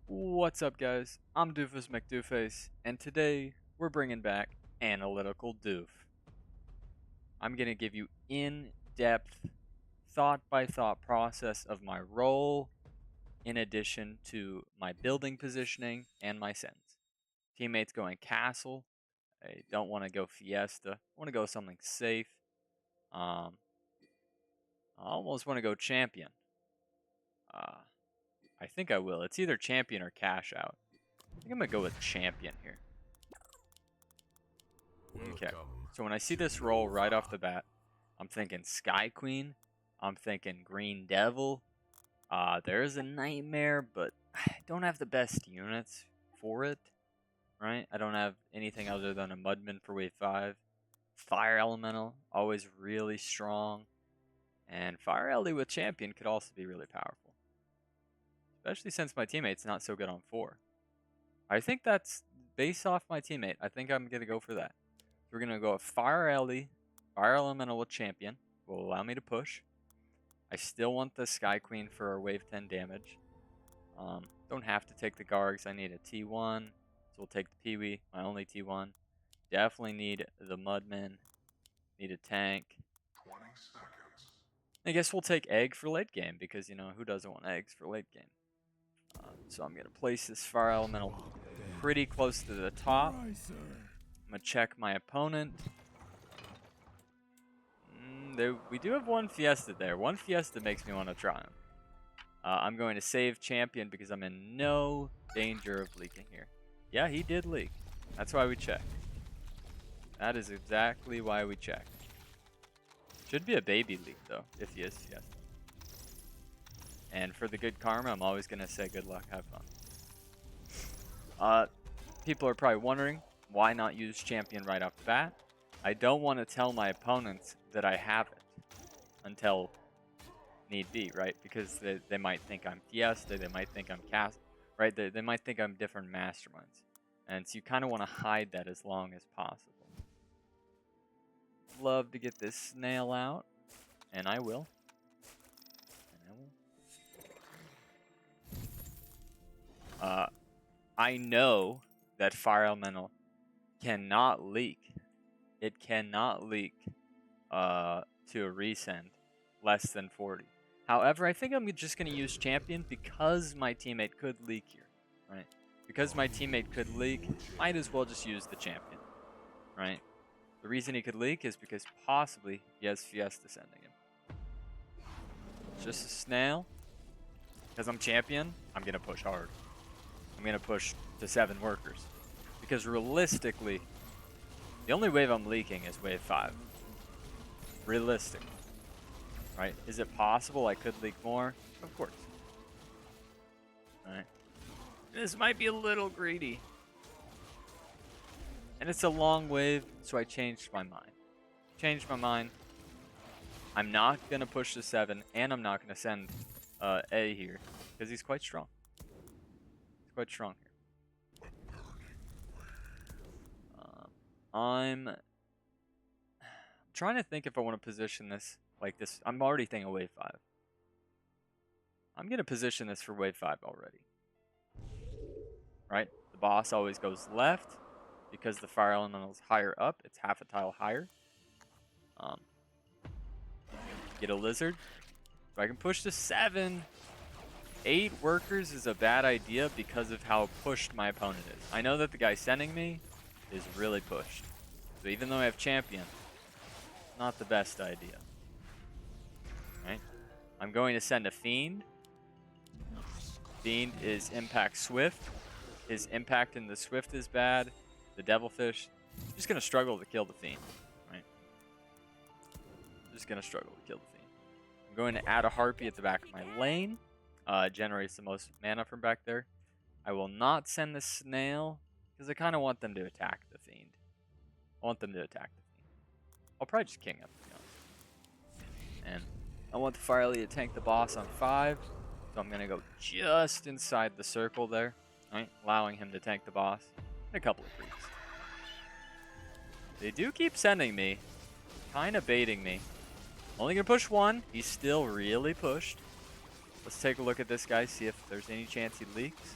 What's up, guys? I'm Doofus Mcdooface, and today we're bringing back Analytical Doof. I'm going to give you in-depth, thought-by-thought process of my role, in addition to my building positioning and my sends. Teammates going castle. I don't want to go fiesta. I want to go something safe. I almost want to go champion. I think I will. It's either champion or cash out. I think I'm going to go with champion here. Okay, so when I see this roll right off the bat, I'm thinking Sky Queen. I'm thinking Green Devil. There's a Nightmare, but I don't have the best units for it, right? I don't have anything other than a Mudman for wave 5. Fire Elemental, always really strong. And Fire LD with Champion could also be really powerful. Especially since my teammate's not so good on 4. I think that's based off my teammate. I think I'm going to go for that. We're going to go with Fire LD, Fire Elemental with Champion. Will allow me to push. I still want the Sky Queen for our wave 10 damage. Don't have to take the Gargs. I need a T1. So we'll take the Peewee, my only T1. Definitely need the Mudman. Need a tank. 20 seconds. I guess we'll take Egg for late game because, you know, who doesn't want eggs for late game? So I'm going to place this Fire Elemental pretty close to the top. I'm going to check my opponent. We do have one Fiesta there. One Fiesta makes me want to try him. I'm going to save Champion because I'm in no danger of leaking here. Yeah, he did leak. That's why we check. That is exactly why we check. Should be a baby leak, though, if he is Fiesta. And for the good karma, I'm always going to say good luck, have fun. People are probably wondering, why not use Champion right off the bat? I don't want to tell my opponents that I have it until need be, right? Because they might think I'm Fiesta, they might think I'm Cast, right? They might think I'm different masterminds. And so you kind of want to hide that as long as possible. Love to get this snail out, and I will. I know that Fire Elemental cannot leak. It cannot leak to a resend less than 40. However, I think I'm just going to use Champion because my teammate could leak here, right? Because my teammate could leak, might as well just use the Champion, right? The reason he could leak is because possibly he has Fiesta sending him. Just a snail. Because I'm Champion, I'm going to push hard. I'm going to push to 7 workers. Because realistically, the only wave I'm leaking is wave 5. Realistically. Right? Is it possible I could leak more? Of course. Alright. This might be a little greedy. And it's a long wave, so I changed my mind. Changed my mind. I'm not going to push to 7, and I'm not going to send A here. Because he's quite strong. He's quite strong here. I'm trying to think if I want to position this like this. I'm already thinking wave 5. I'm going to position this for wave 5 already. Right? The boss always goes left because the Fire Elemental is higher up. It's half a tile higher. Get a Lizard. If I can push to 7. 8 workers is a bad idea because of how pushed my opponent is. I know that the guy sending me is really pushed. So even though I have Champion, not the best idea. Right? I'm going to send a Fiend. Fiend is impact Swift. His impact in the Swift is bad. The Devilfish, just going to struggle to kill the Fiend. Right? Just going to struggle to kill the Fiend. I'm going to add a Harpy at the back of my lane. Generates the most mana from back there. I will not send the Snail because I kind of want them to attack the Fiend. I want them to attack the Fiend. I'll probably just king up, to be honest. And I want the Fire Ellie to tank the boss on 5. So I'm going to go just inside the circle there. Right? Allowing him to tank the boss. And a couple of creeps. They do keep sending me. Kind of baiting me. Only going to push 1. He's still really pushed. Let's take a look at this guy, see if there's any chance he leaks.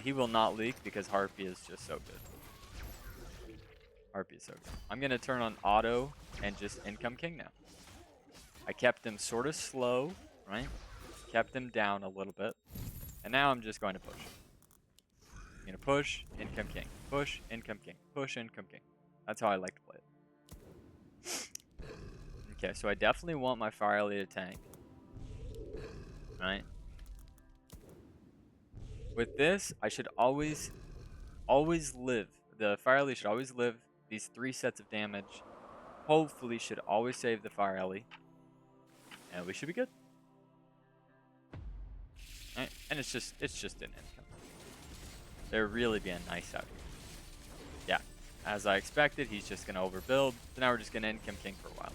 He will not leak because Harpy is just so good. Harpy is so good. I'm going to turn on auto and just income king now. I kept him sort of slow, right? Kept him down a little bit. And now I'm just going to push. I'm going to push, income king. Push, income king. Push, income king. That's how I like to play it. Okay, so I definitely want my Fire Ellie to tank. Right? With this, I should always live. The Fire Ellie should always live these 3 sets of damage. Hopefully should always save the Fire Ellie. And we should be good. Right? And it's just an income. They're really being nice out here. Yeah. As I expected, he's just gonna overbuild. So now we're just gonna income king for a while.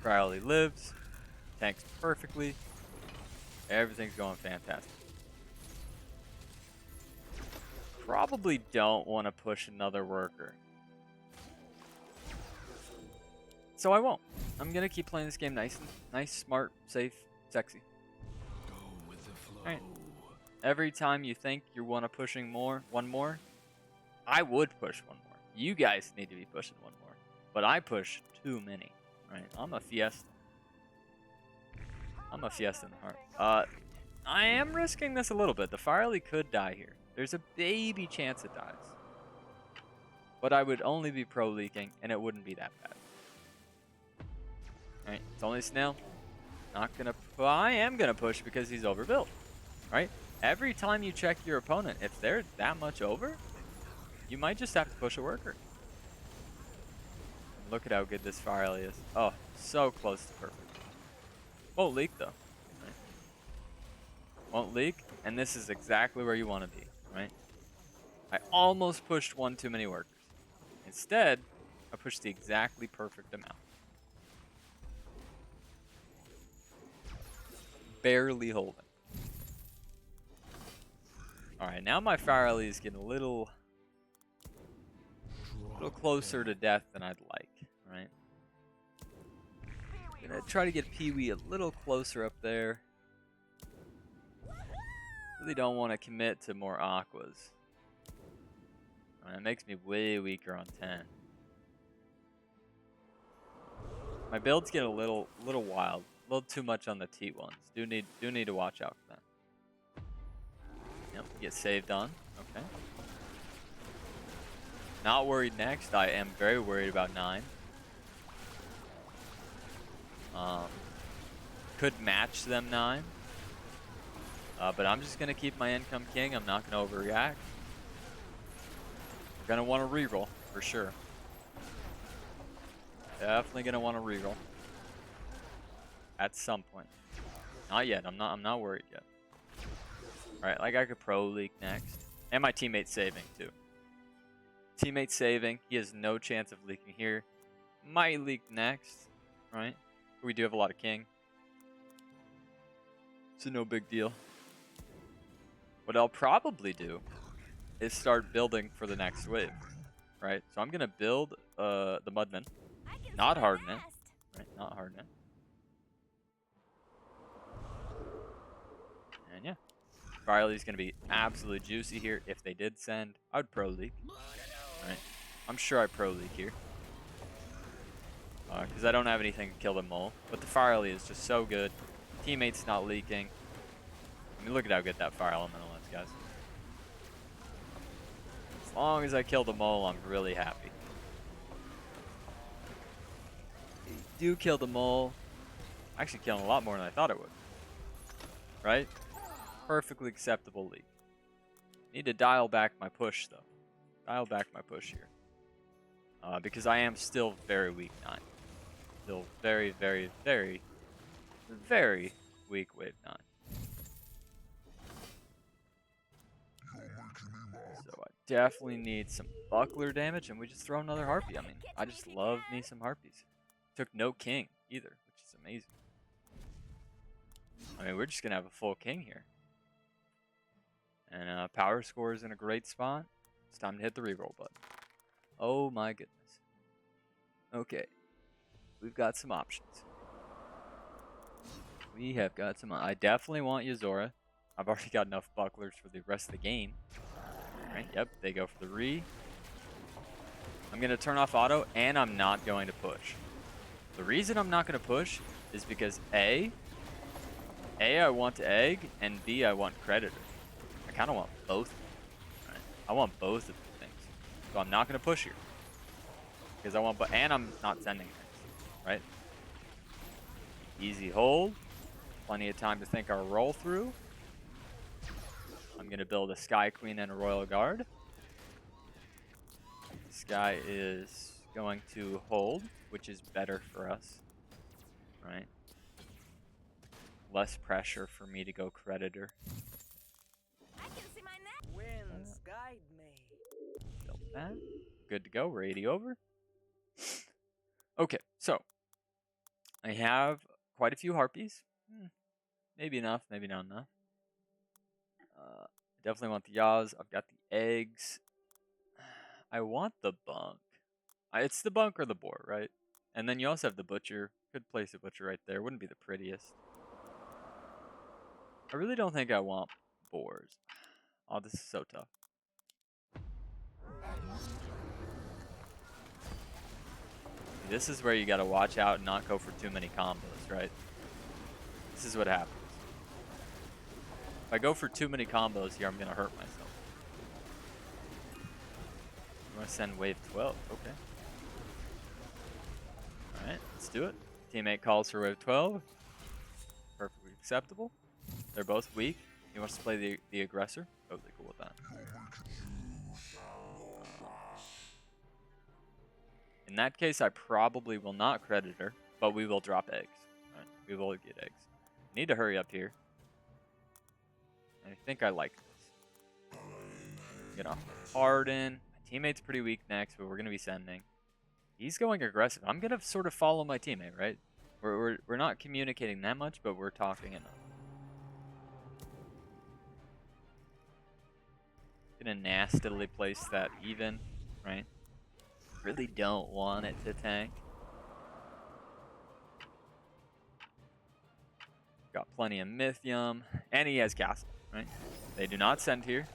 Fire Ellie lives. Tanks perfectly. Everything's going fantastic. Probably don't want to push another worker. So I won't. I'm going to keep playing this game nice, smart, safe, sexy. Go with the flow. Right. Every time you think you want to pushing one more, I would push one more. You guys need to be pushing one more. But I push too many. Right? I'm a fiesta. I'm a fiesta in the heart. I am risking this a little bit. The Fire Ellie could die here. There's a baby chance it dies. But I would only be pro leaking, and it wouldn't be that bad. Alright, it's only a snail. Not gonna. I am gonna push because he's overbuilt. Right? Every time you check your opponent, if they're that much over, you might just have to push a worker. Look at how good this Fire Ellie is. Oh, so close to perfect. Won't leak though. Right? Won't leak, and this is exactly where you want to be, right? I almost pushed one too many workers. Instead, I pushed the exactly perfect amount. Barely holding. Alright, now my Fire Ellie is getting a little closer to death than I'd like, right? Gonna try to get Pee-wee a little closer up there. Really don't want to commit to more aquas. It makes me way weaker on 10. My builds get a little wild, a little too much on the T1s. Do need to watch out for that. Yep, get saved on. Okay. Not worried next. I am very worried about 9. Could match them 9. But I'm just gonna keep my income king. I'm not gonna overreact. We're gonna want to reroll for sure. Definitely gonna want to reroll at some point. Not yet. I'm not worried yet. All right, like I could pro leak next, and my teammate's saving too. Teammate saving. He has no chance of leaking here. Might leak next, right? We do have a lot of king, so no big deal. What I'll probably do is start building for the next wave, right? So I'm gonna build the Mudman, not harden it, right? Not harden it. And yeah, Fire Ellie's gonna be absolutely juicy here. If they did send, I would pro leak, right? I'm sure I pro leak here because I don't have anything to kill the mole. But the Fire Ellie is just so good. Teammate's not leaking. I mean, look at how good that Fire Elemental is, guys. As long as I kill the mole, I'm really happy. You do kill the mole. Actually killing a lot more than I thought it would. Right? Perfectly acceptable leak. Need to dial back my push, though. Dial back my push here. Because I am still very weak 9. Still very, very, very, very weak wave 9. So I definitely need some buckler damage, and we just throw another harpy. I mean, I just love me some harpies. Took no king either, which is amazing. I mean, we're just gonna have a full king here. And power score is in a great spot. It's time to hit the reroll button. Oh my goodness. Okay. We've got some options. We have got some. I definitely want Yuzora. I've already got enough bucklers for the rest of the game. Right, yep, they go for the re. I'm going to turn off auto, and I'm not going to push. The reason I'm not going to push is because A, I want to egg, and B, I want creditor. I kind of want both. Right? I want both of the things. So I'm not going to push here. Because I want, and I'm not sending things. Right? Easy hold. Plenty of time to think our roll through. I'm going to build a Sky Queen and a Royal Guard. This guy is going to hold, which is better for us. Right? Less pressure for me to go creditor. I can see my neck. Winds guide me. Build that. Good to go. We're 80 over. Okay, so I have quite a few harpies. Maybe enough, maybe not enough. I definitely want the yaws. I've got the eggs. I want the bunk. It's the bunk or the boar, right? And then you also have the butcher. Could place a butcher right there. Wouldn't be the prettiest. I really don't think I want boars. Oh, this is so tough. This is where you gotta watch out and not go for too many combos, right? This is what happens. If I go for too many combos here, I'm gonna hurt myself. I'm gonna send wave 12, okay. Alright, let's do it. Teammate calls for wave 12. Perfectly acceptable. They're both weak. He wants to play the aggressor. Totally cool with that. In that case, I probably will not creditor, but we will drop eggs. Right? We will get eggs. Need to hurry up here. I think I like this. Get off the Harden. My teammate's pretty weak next, but we're going to be sending. He's going aggressive. I'm going to sort of follow my teammate, right? We're not communicating that much, but we're talking enough. Gonna nastily place that even, right? Really don't want it to tank. Got plenty of Mythium, and he has Castle, right? They do not send here.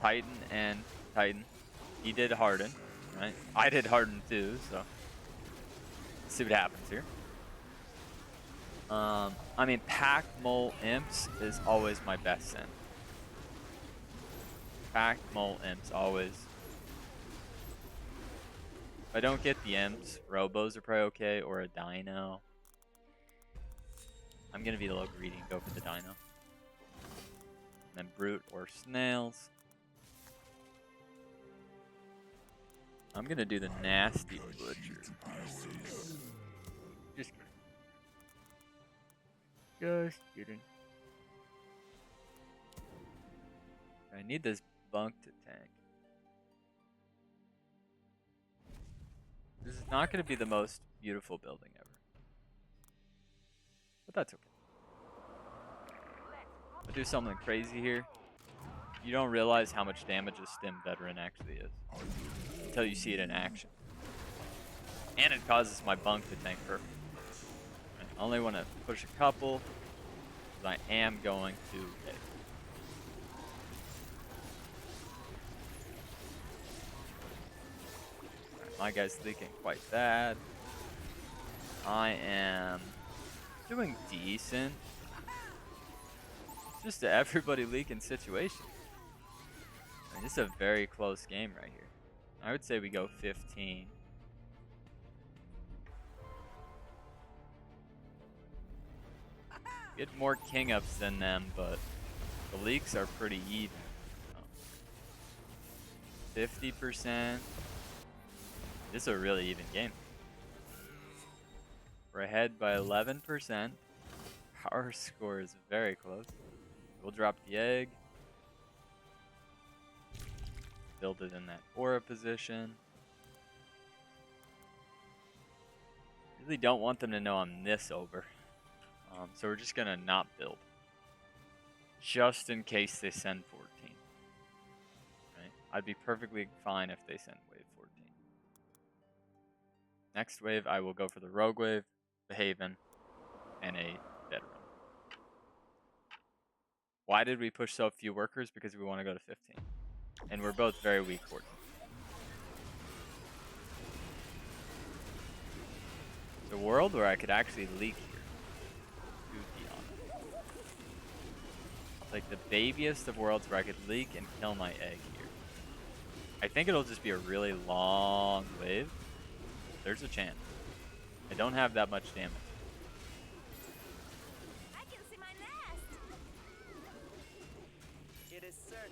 Titan and Titan. He did Harden, right? I did Harden too, so let's see what happens here. I mean, Pack Mole Imps is always my best send. Pack Mole Imps, always. If I don't get the Imps, Robos are probably okay, or a Dino. I'm going to be a little greedy and go for the Dino. And then Brute or Snails. I'm going to do the nasty Butcher. Just kidding. I need this bunk to tank. This is not going to be the most beautiful building ever. But that's okay. I'll do something crazy here. You don't realize how much damage a Stim Veteran actually is until you see it in action. And it causes my bunk to tank perfect. I only want to push a couple, because I am going to egg. My guy's leaking quite bad. I am doing decent. Just a everybody leaking situation. I mean, this is a very close game right here. I would say we go 15. Get more king ups than them, but the leaks are pretty even. 50%. This is a really even game. We're ahead by 11%. Our score is very close. We'll drop the egg. Build it in that aura position. Really don't want them to know I'm this over. So we're just going to not build. Just in case they send 14. Right? I'd be perfectly fine if they send wave 14. Next wave, I will go for the Rogue Wave, the Haven, and a Veteran. Why did we push so few workers? Because we want to go to 15. And we're both very weak 14. It's a world where I could actually leak here. 2D on it. It's like the babiest of worlds where I could leak and kill my egg here. I think it'll just be a really long wave. There's a chance. I don't have that much damage. I can see my nest. It is certain.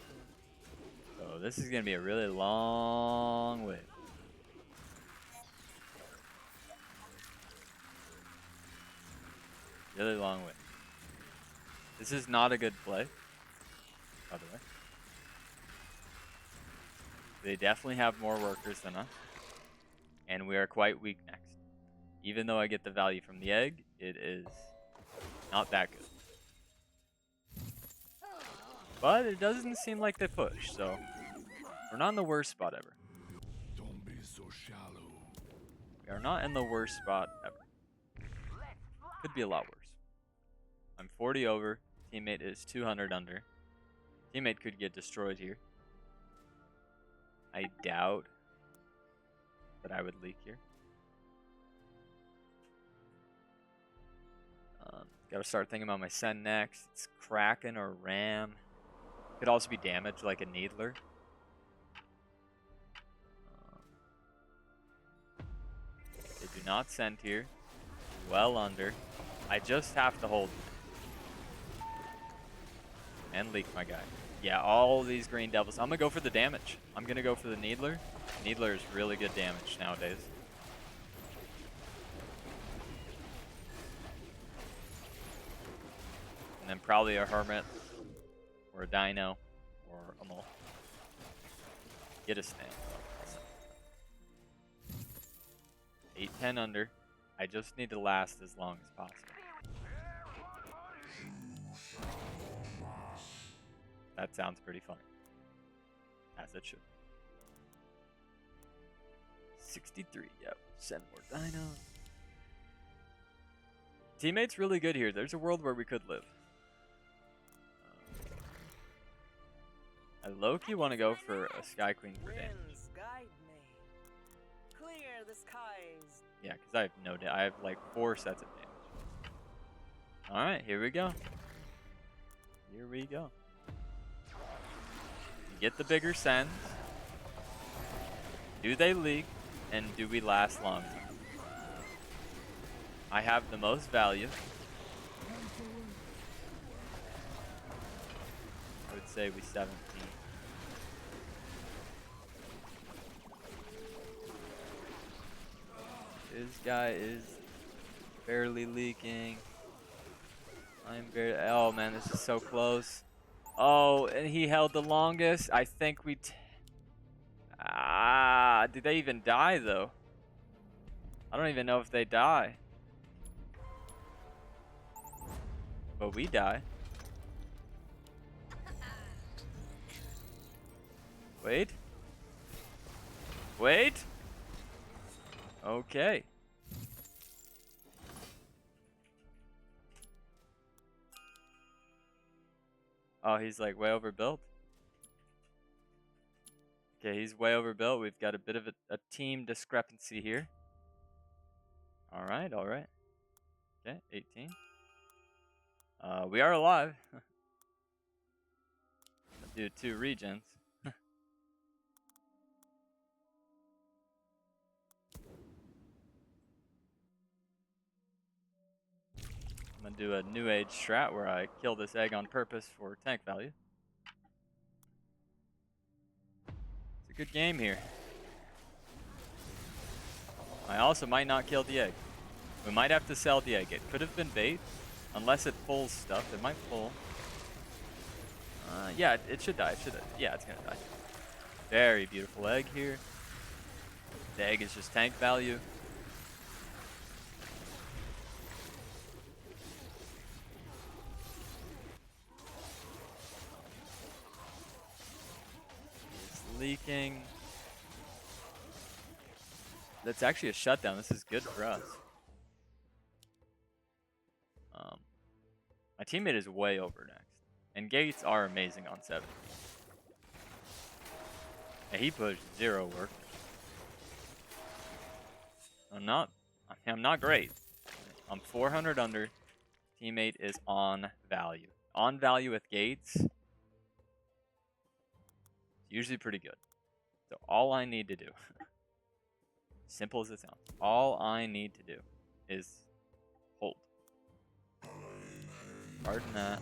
So this is going to be a really long wave. Really long wave. This is not a good play, by the way. They definitely have more workers than us. And we are quite weak next. Even though I get the value from the egg, it is not that good. But it doesn't seem like they push, so we're not in the worst spot ever. Don't be so shallow. We are not in the worst spot ever. Could be a lot worse. I'm 40 over. Teammate is 200 under. Teammate could get destroyed here. I doubt that I would leak here. Gotta start thinking about my send next. It's Kraken or Ram. Could also be damage like a Needler. They do not send here. Well under. I just have to hold. And leak my guy. Yeah, all these green devils. I'm gonna go for the damage. I'm gonna go for the Needler. Needler is really good damage nowadays. And then probably a Hermit, or a Dino, or a Mole. Get a stand. 8-10 under. I just need to last as long as possible. That sounds pretty funny. As it should. 63, yep. Send more dinos. Teammate's really good here. There's a world where we could live. I low-key want to go for a Sky Queen for damage. Winds guide me. Clear the skies. Yeah, because I have no damage. I have like 4 sets of damage. Alright, here we go. Here we go. You get the bigger sends. Do they leak? And do we last long? I have the most value. I would say we 17. This guy is barely leaking. I'm barely. Oh man, this is so close. Oh, and he held the longest. I think we. Did they even die though? I don't even know if they die. But we die. Wait. Wait. Okay. Oh, he's like way overbuilt. Okay, he's way overbuilt. We've got a bit of a team discrepancy here. Alright, alright. Okay, 18. We are alive. I'll do 2 regions. I'm gonna do a new age strat where I kill this egg on purpose for tank value. It's a good game here. I also might not kill the egg. We might have to sell the egg. It could have been bait. Unless it pulls stuff. It might pull. Yeah, it should die. It should. Yeah, it's gonna die. Very beautiful egg here. The egg is just tank value. It's leaking. That's actually a shutdown. This is good for us. My teammate is way over next. And gates are amazing on 7. And he pushed 0 work. I'm not great. I'm 400 under. Teammate is on value. On value with gates. Usually pretty good. So all I need to do, simple as it sounds, all I need to do is hold. Pardon that.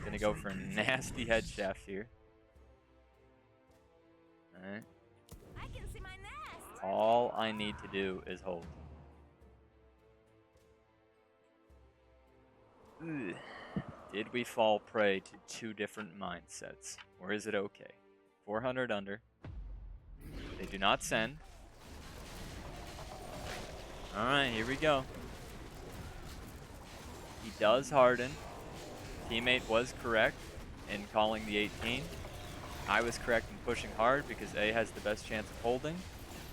Gonna go for a nasty head shaft here. Alright. I can see my nest. All I need to do is hold. Ugh. Did we fall prey to 2 different mindsets? Or is it okay? 400 under. They do not send. Alright, here we go. He does harden. Teammate was correct in calling the 18. I was correct in pushing hard because A has the best chance of holding.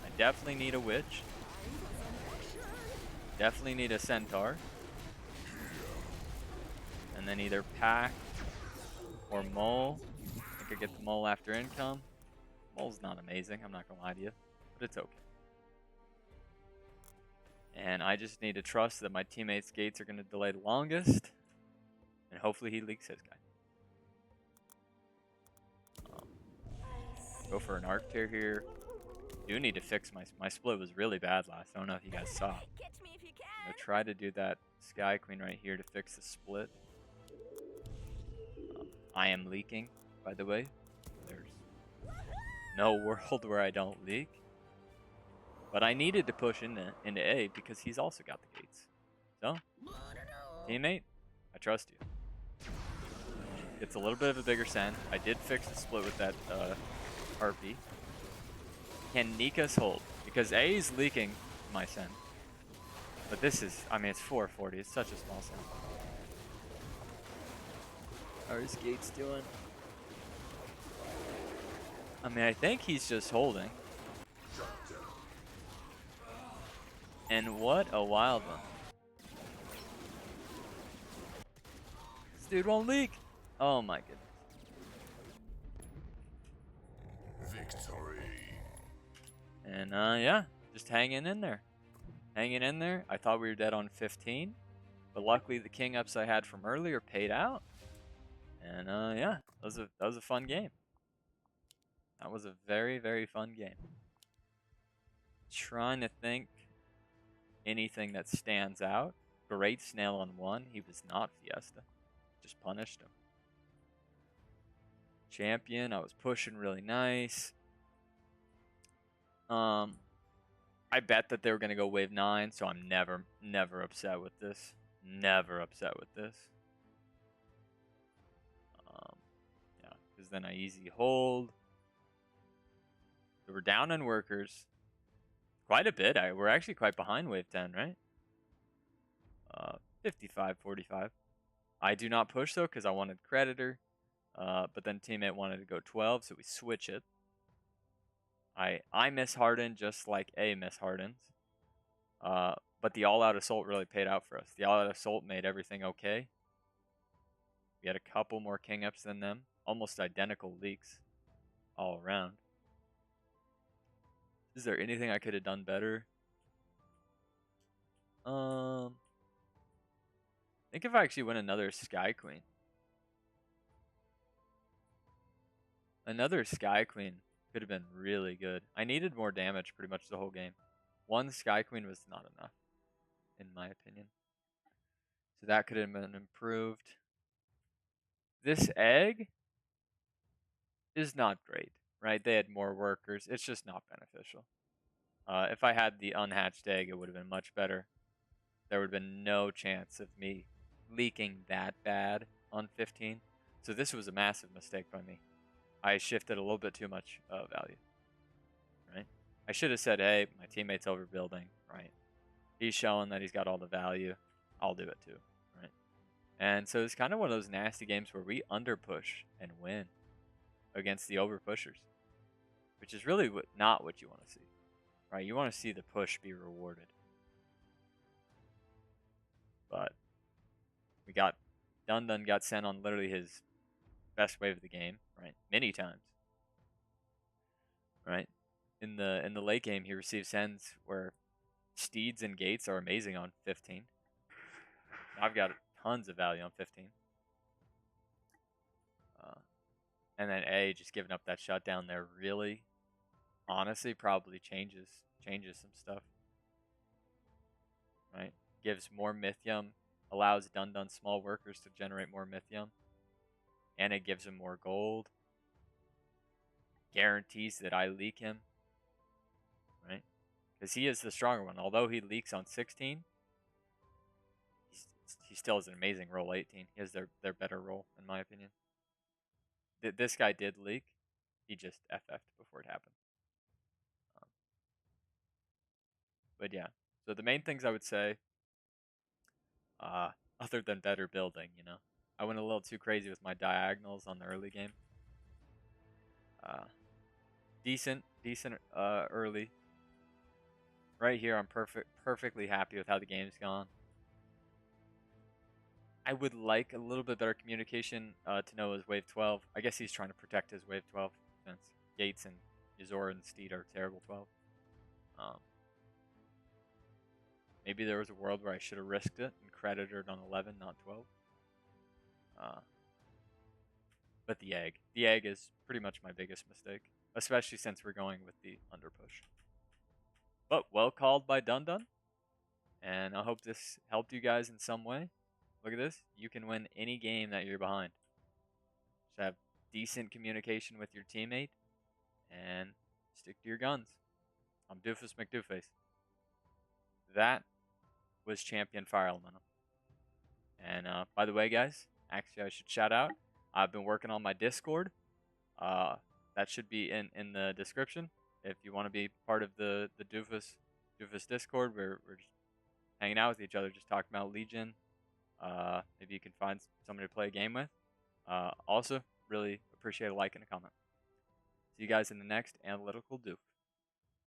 I definitely need a witch. Definitely need a centaur. And then either pack or mole. I could get the mole after income. Mole's not amazing, I'm not gonna lie to you, but it's okay. And I just need to trust that my teammate's gates are gonna delay the longest. And hopefully he leaks his guy. Go for an arc tier here. Do need to fix my split was really bad last. I don't know if you guys saw. Catch me if you can. I'm gonna try to do that Sky Queen right here to fix the split. I am leaking, by the way. There's no world where I don't leak. But I needed to push into A because he's also got the gates. So, teammate, I trust you. It's a little bit of a bigger send. I did fix the split with that Harpy. Can Nika's hold? Because A is leaking my send. But this is, I mean, it's 440. It's such a small send. How are his gates doing? I mean, I think he's just holding. And what a wild one. This dude won't leak. Oh my goodness. Victory. And yeah, just hanging in there. Hanging in there. I thought we were dead on 15. But luckily the king ups I had from earlier paid out. And yeah, that was a fun game. That was a very, very fun game. Trying to think anything that stands out. Great snail on 1. He was not Fiesta. Just punished him. Champion, I was pushing really nice. I bet that they were gonna go wave 9, so I'm never upset with this. Never upset with this. Yeah, because then I easy hold. So we're down in workers. Quite a bit. We're actually quite behind wave 10, right? 55-45. I do not push though because I wanted creditor. But then teammate wanted to go 12, so we switch it. I miss Harden just like A miss Hardens. But the all-out assault really paid out for us. The all-out assault made everything okay. We had a couple more king ups than them. Almost identical leaks all around. Is there anything I could have done better? I think if I actually win another Sky Queen. Another Sky Queen could have been really good. I needed more damage pretty much the whole game. One Sky Queen was not enough, in my opinion. So that could have been improved. This egg is not great, right? They had more workers. It's just not beneficial. If I had the unhatched egg, it would have been much better. There would have been no chance of me leaking that bad on 15. So this was a massive mistake by me. I shifted a little bit too much value, right? I should have said, hey, my teammate's overbuilding, right? He's showing that he's got all the value. I'll do it too, right? And so it's kind of one of those nasty games where we underpush and win against the overpushers, which is really not what you want to see, right? You want to see the push be rewarded. But we got Dun Dun got sent on literally his best wave of the game, right? Many times, right? In the late game, he receives sends where Steeds and Gates are amazing on 15. I've got tons of value on 15. And then A just giving up that shutdown there really, honestly, probably changes some stuff, right? Gives more Mythium, allows Dun Dun small workers to generate more Mythium, and it gives him more gold. Guarantees that I leak him, right? Because he is the stronger one. Although he leaks on 16, he still has an amazing roll 18. He has their better roll, in my opinion. This guy did leak. He just FF'd before it happened. But yeah, so the main things I would say, other than better building, you know, I went a little too crazy with my diagonals on the early game. Decent early. Right here, I'm perfectly happy with how the game's gone. I would like a little bit better communication to know his wave 12. I guess he's trying to protect his wave 12 since Gates and Yuzora and Steed are terrible 12. Maybe there was a world where I should have risked it and credited on 11, not 12. But the egg is pretty much my biggest mistake, especially since we're going with the under push. But well called by Dun Dun, and I hope this helped you guys in some way. Look at this. You can win any game that you're behind. Just have decent communication with your teammate and stick to your guns. I'm Doofus Mcdooface. That was Champion Fire Elemental. And by the way, guys, actually I should shout out, I've been working on my Discord. That should be in the description. If you want to be part of the Doofus Discord, we're just hanging out with each other, just talking about Legion. Maybe you can find somebody to play a game with. Also, really appreciate a like and a comment. See you guys in the next Analytical Doof.